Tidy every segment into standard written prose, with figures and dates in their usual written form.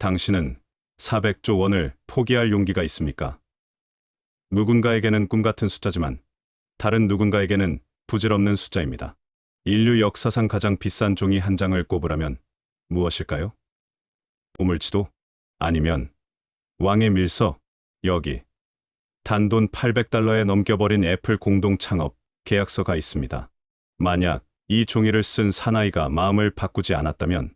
당신은 400조 원을 포기할 용기가 있습니까? 누군가에게는 꿈 같은 숫자지만 다른 누군가에게는 부질없는 숫자입니다. 인류 역사상 가장 비싼 종이 한 장을 꼽으라면 무엇일까요? 보물지도? 아니면 왕의 밀서? 여기 단돈 800달러에 넘겨버린 애플 공동 창업 계약서가 있습니다. 만약 이 종이를 쓴 사나이가 마음을 바꾸지 않았다면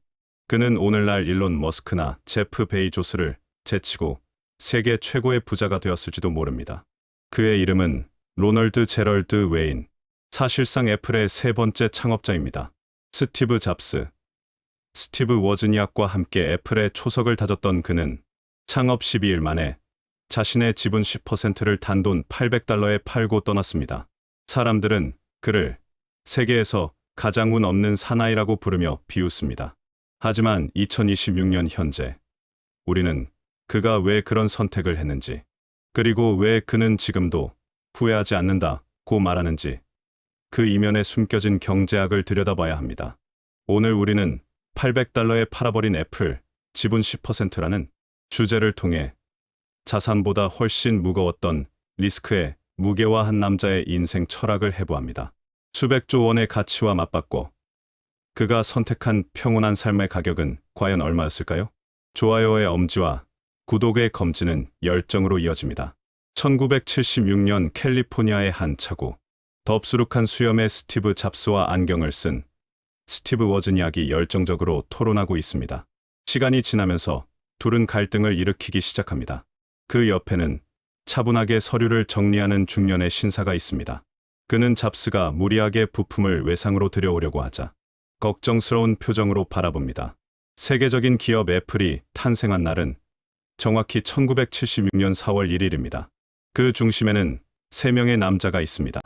그는 오늘날 일론 머스크나 제프 베이조스를 제치고 세계 최고의 부자가 되었을지도 모릅니다. 그의 이름은 로널드 제럴드 웨인, 사실상 애플의 세 번째 창업자입니다. 스티브 잡스, 스티브 워즈니악과 함께 애플의 초석을 다졌던 그는 창업 12일 만에 자신의 지분 10%를 단돈 800달러에 팔고 떠났습니다. 사람들은 그를 세계에서 가장 운 없는 사나이라고 부르며 비웃습니다. 하지만 2026년 현재 우리는 그가 왜 그런 선택을 했는지, 그리고 왜 그는 지금도 후회하지 않는다고 말하는지 그 이면에 숨겨진 경제학을 들여다봐야 합니다. 오늘 우리는 800달러에 팔아버린 애플 지분 10%라는 주제를 통해 자산보다 훨씬 무거웠던 리스크의 무게와 한 남자의 인생 철학을 해부합니다. 수백조 원의 가치와 맞받고 그가 선택한 평온한 삶의 가격은 과연 얼마였을까요? 좋아요의 엄지와 구독의 검지는 열정으로 이어집니다. 1976년 캘리포니아의 한 차고, 덥수룩한 수염의 스티브 잡스와 안경을 쓴 스티브 워즈니악이 열정적으로 토론하고 있습니다. 시간이 지나면서 둘은 갈등을 일으키기 시작합니다. 그 옆에는 차분하게 서류를 정리하는 중년의 신사가 있습니다. 그는 잡스가 무리하게 부품을 외상으로 들여오려고 하자 걱정스러운 표정으로 바라봅니다. 세계적인 기업 애플이 탄생한 날은 정확히 1976년 4월 1일입니다. 그 중심에는 세 명의 남자가 있습니다.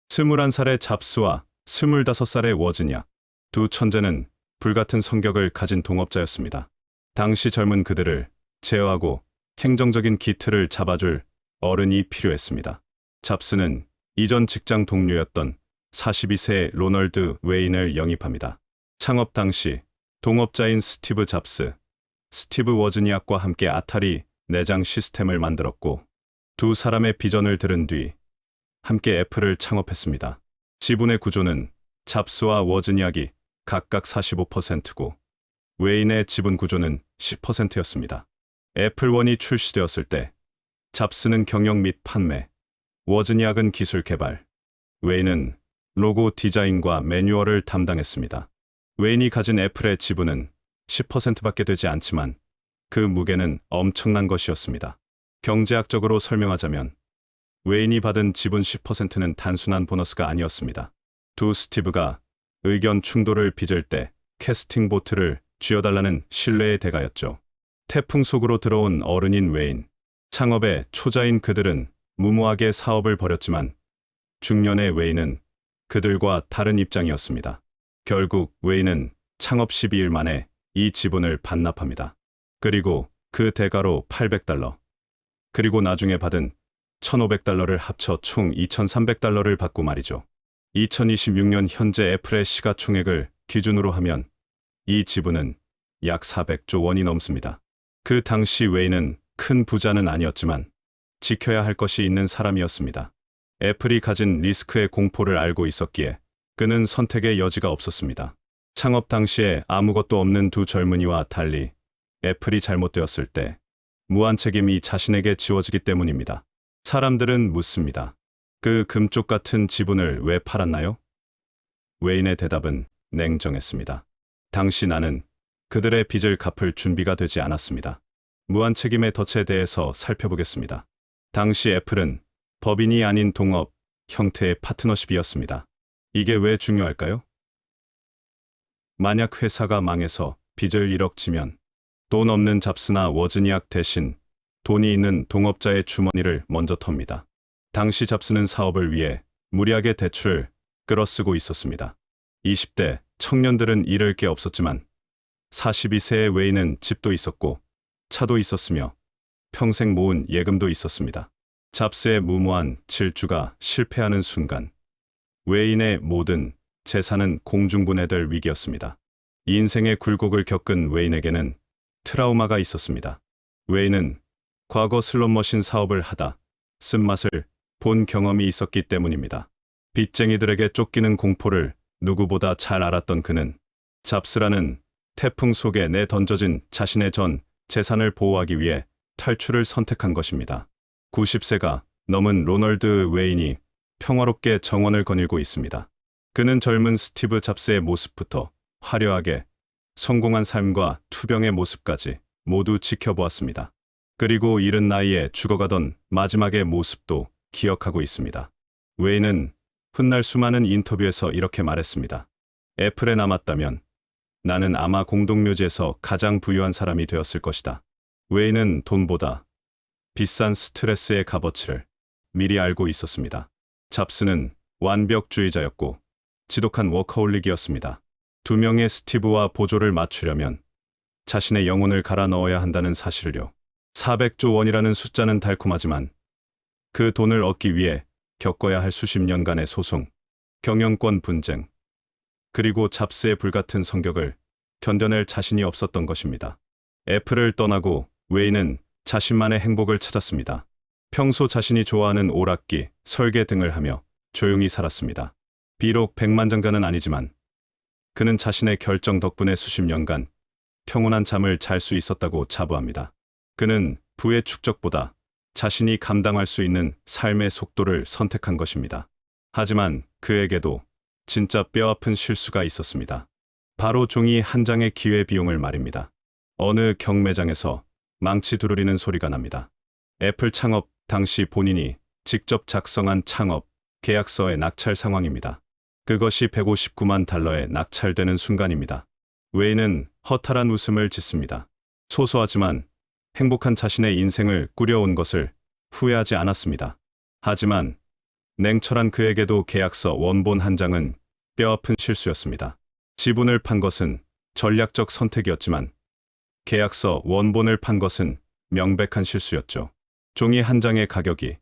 21살의 잡스와 25살의 워즈니악. 두 천재는 불같은 성격을 가진 동업자였습니다. 당시 젊은 그들을 제어하고 행정적인 기틀을 잡아줄 어른이 필요했습니다. 잡스는 이전 직장 동료였던 42세의 로널드 웨인을 영입합니다. 창업 당시 동업자인 스티브 잡스, 스티브 워즈니악과 함께 아타리 내장 시스템을 만들었고, 두 사람의 비전을 들은 뒤 함께 애플을 창업했습니다. 지분의 구조는 잡스와 워즈니악이 각각 45%고 웨인의 지분 구조는 10%였습니다. 애플원이 출시되었을 때 잡스는 경영 및 판매, 워즈니악은 기술 개발, 웨인은 로고 디자인과 매뉴얼을 담당했습니다. 웨인이 가진 애플의 지분은 10%밖에 되지 않지만 그 무게는 엄청난 것이었습니다. 경제학적으로 설명하자면 웨인이 받은 지분 10%는 단순한 보너스가 아니었습니다. 두 스티브가 의견 충돌을 빚을 때 캐스팅 보트를 쥐어달라는 신뢰의 대가였죠. 태풍 속으로 들어온 어른인 웨인, 창업의 초자인 그들은 무모하게 사업을 벌였지만 중년의 웨인은 그들과 다른 입장이었습니다. 결국 웨인은 창업 12일 만에 이 지분을 반납합니다. 그리고 그 대가로 800달러, 그리고 나중에 받은 1,500달러를 합쳐 총 2,300달러를 받고 말이죠. 2026년 현재 애플의 시가총액을 기준으로 하면 이 지분은 약 400조 원이 넘습니다. 그 당시 웨인은 큰 부자는 아니었지만 지켜야 할 것이 있는 사람이었습니다. 애플이 가진 리스크의 공포를 알고 있었기에 그는 선택의 여지가 없었습니다. 창업 당시에 아무것도 없는 두 젊은이와 달리 애플이 잘못되었을 때 무한 책임이 자신에게 지워지기 때문입니다. 사람들은 묻습니다. 그 금쪽 같은 지분을 왜 팔았나요? 웨인의 대답은 냉정했습니다. 당시 나는 그들의 빚을 갚을 준비가 되지 않았습니다. 무한 책임의 덫에 대해서 살펴보겠습니다. 당시 애플은 법인이 아닌 동업 형태의 파트너십이었습니다. 이게 왜 중요할까요? 만약 회사가 망해서 빚을 1억 지면 돈 없는 잡스나 워즈니악 대신 돈이 있는 동업자의 주머니를 먼저 텁니다. 당시 잡스는 사업을 위해 무리하게 대출을 끌어쓰고 있었습니다. 20대 청년들은 잃을 게 없었지만 42세의 웨인은 집도 있었고 차도 있었으며 평생 모은 예금도 있었습니다. 잡스의 무모한 질주가 실패하는 순간 웨인의 모든 재산은 공중분해될 위기였습니다. 인생의 굴곡을 겪은 웨인에게는 트라우마가 있었습니다. 웨이는 과거 슬롯머신 사업을 하다 쓴맛을 본 경험이 있었기 때문입니다. 빚쟁이들에게 쫓기는 공포를 누구보다 잘 알았던 그는 잡스라는 태풍 속에 내던져진 자신의 전 재산을 보호하기 위해 탈출을 선택한 것입니다. 90세가 넘은 로널드 웨인이 평화롭게 정원을 거닐고 있습니다. 그는 젊은 스티브 잡스의 모습부터 화려하게 성공한 삶과 투병의 모습까지 모두 지켜보았습니다. 그리고 이른 나이에 죽어가던 마지막의 모습도 기억하고 있습니다. 웨인은 훗날 수많은 인터뷰에서 이렇게 말했습니다. 애플에 남았다면 나는 아마 공동묘지에서 가장 부유한 사람이 되었을 것이다. 웨인은 돈보다 비싼 스트레스의 값어치를 미리 알고 있었습니다. 잡스는 완벽주의자였고 지독한 워커홀릭이었습니다. 두 명의 스티브와 보조를 맞추려면 자신의 영혼을 갈아 넣어야 한다는 사실을요. 400조 원이라는 숫자는 달콤하지만 그 돈을 얻기 위해 겪어야 할 수십 년간의 소송, 경영권 분쟁, 그리고 잡스의 불같은 성격을 견뎌낼 자신이 없었던 것입니다. 애플을 떠나고 웨이는 자신만의 행복을 찾았습니다. 평소 자신이 좋아하는 오락기, 설계 등을 하며 조용히 살았습니다. 비록 백만장자는 아니지만 그는 자신의 결정 덕분에 수십 년간 평온한 잠을 잘 수 있었다고 자부합니다. 그는 부의 축적보다 자신이 감당할 수 있는 삶의 속도를 선택한 것입니다. 하지만 그에게도 진짜 뼈아픈 실수가 있었습니다. 바로 종이 한 장의 기회비용을 말입니다. 어느 경매장에서 망치 두드리는 소리가 납니다. 애플 창업 당시 본인이 직접 작성한 창업 계약서의 낙찰 상황입니다. 그것이 159만 달러에 낙찰되는 순간입니다. 웨이는 허탈한 웃음을 짓습니다. 소소하지만 행복한 자신의 인생을 꾸려온 것을 후회하지 않았습니다. 하지만 냉철한 그에게도 계약서 원본 한 장은 뼈아픈 실수였습니다. 지분을 판 것은 전략적 선택이었지만 계약서 원본을 판 것은 명백한 실수였죠. 종이 한 장의 가격이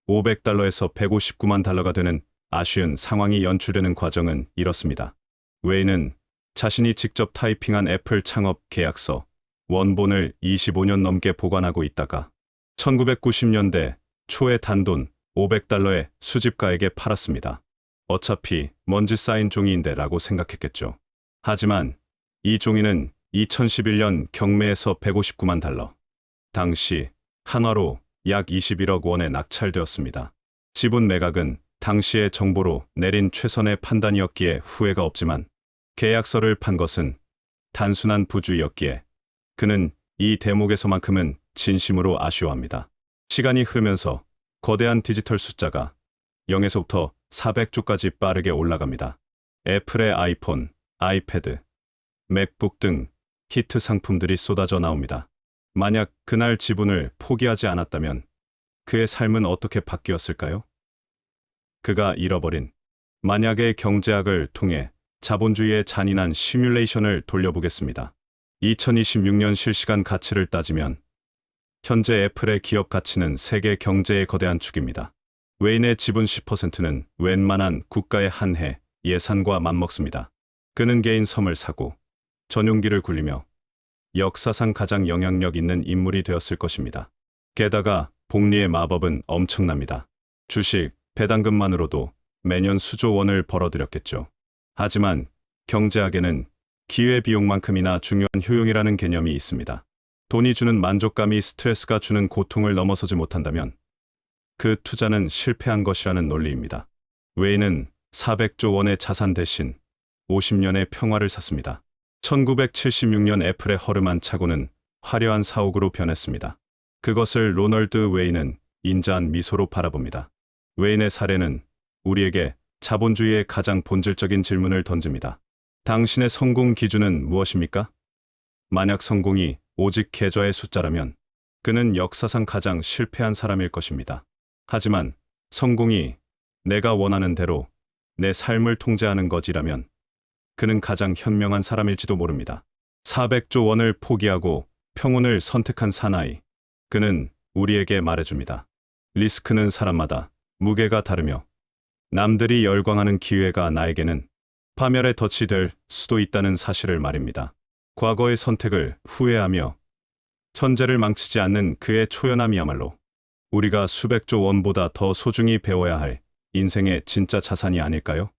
500달러에서 159만 달러가 되는 아쉬운 상황이 연출되는 과정은 이렇습니다. 웨이는 자신이 직접 타이핑한 애플 창업 계약서 원본을 25년 넘게 보관하고 있다가 1990년대 초에 단돈 500달러에 수집가에게 팔았습니다. 어차피 먼지 쌓인 종이인데 라고 생각했겠죠. 하지만 이 종이는 2011년 경매에서 159만 달러, 당시 한화로 약 21억 원에 낙찰되었습니다. 지분 매각은 당시의 정보로 내린 최선의 판단이었기에 후회가 없지만 계약서를 판 것은 단순한 부주의였기에 그는 이 대목에서만큼은 진심으로 아쉬워합니다. 시간이 흐르면서 거대한 디지털 숫자가 0에서부터 400조까지 빠르게 올라갑니다. 애플의 아이폰, 아이패드, 맥북 등 히트 상품들이 쏟아져 나옵니다. 만약 그날 지분을 포기하지 않았다면 그의 삶은 어떻게 바뀌었을까요? 그가 잃어버린 만약의 경제학을 통해 자본주의의 잔인한 시뮬레이션을 돌려보겠습니다. 2026년 실시간 가치를 따지면 현재 애플의 기업 가치는 세계 경제의 거대한 축입니다. 웨인의 지분 10%는 웬만한 국가의 한 해 예산과 맞먹습니다. 그는 개인 섬을 사고 전용기를 굴리며 역사상 가장 영향력 있는 인물이 되었을 것입니다. 게다가 복리의 마법은 엄청납니다. 주식, 배당금만으로도 매년 수조 원을 벌어들였겠죠. 하지만 경제학에는 기회비용만큼이나 중요한 효용이라는 개념이 있습니다. 돈이 주는 만족감이 스트레스가 주는 고통을 넘어서지 못한다면 그 투자는 실패한 것이라는 논리입니다. 웨이는 400조 원의 자산 대신 50년의 평화를 샀습니다. 1976년 애플의 허름한 착오는 화려한 사옥으로 변했습니다. 그것을 로널드 웨이는 인자한 미소로 바라봅니다. 웨인의 사례는 우리에게 자본주의의 가장 본질적인 질문을 던집니다. 당신의 성공 기준은 무엇입니까? 만약 성공이 오직 계좌의 숫자라면 그는 역사상 가장 실패한 사람일 것입니다. 하지만 성공이 내가 원하는 대로 내 삶을 통제하는 것이라면 그는 가장 현명한 사람일지도 모릅니다. 400조 원을 포기하고 평온을 선택한 사나이. 그는 우리에게 말해줍니다. 리스크는 사람마다 무게가 다르며 남들이 열광하는 기회가 나에게는 파멸의 덫이 될 수도 있다는 사실을 말입니다. 과거의 선택을 후회하며 천재를 망치지 않는 그의 초연함이야말로 우리가 수백조 원보다 더 소중히 배워야 할 인생의 진짜 자산이 아닐까요?